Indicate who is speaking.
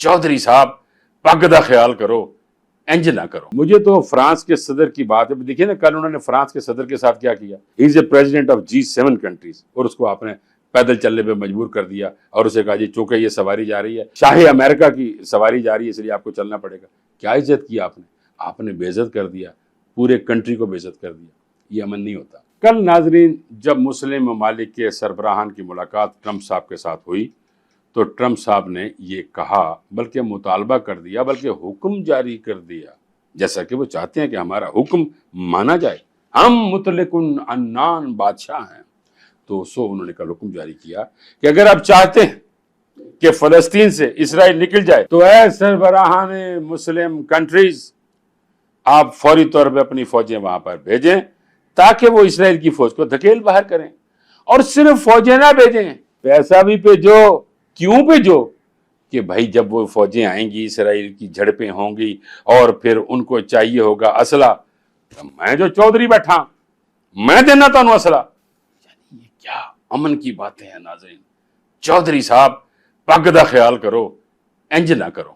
Speaker 1: चौधरी साहब पग दा ख्याल करो, इंज ना करो। मुझे तो फ्रांस के सदर की बात है, देखिए ना कल उन्होंने फ्रांस के सदर के साथ क्या किया। He is a president of G7 countries और उसको आपने पैदल चलने पे मजबूर कर दिया और उसे कहा जी चूंकि ये सवारी जा रही है, शाही अमेरिका की सवारी जा रही है, इसलिए आपको चलना पड़ेगा। क्या इज्जत की आपने, आपने बेइज्जत कर दिया, पूरे कंट्री को बेइज्जत कर दिया। ये अमन नहीं होता। कल नाजरीन जब मुस्लिम ममालिक के सरबराहान की मुलाकात ट्रंप साहब के साथ हुई तो ट्रंप साहब ने ये कहा, बल्कि मुतालबा कर दिया, बल्कि हुक्म जारी कर दिया, जैसा कि वो चाहते हैं कि हमारा हुक्म माना जाए, हम मुतलकुन अन्नान बादशाह हैं। तो उन्होंने कल हुक्म जारी किया कि अगर आप चाहते हैं कि फलस्तीन से इसराइल निकल जाए तो ऐ सरबराहान मुस्लिम कंट्रीज आप फौरी तौर पे अपनी फौजें वहां पर भेजें ताकि वो इसराइल की फौज को धकेल बाहर करें। और सिर्फ फौजें ना भेजें, पैसा भी भेजो। क्यों भेजो? कि भाई जब वो फौजें आएंगी, इसराइल की झड़पें होंगी और फिर उनको चाहिए होगा असला, तो मैं जो चौधरी बैठा मैं देना तो असला। यानी ये क्या अमन की बातें हैं नाज़रीन। चौधरी साहब पग दा ख्याल करो, इंज ना करो।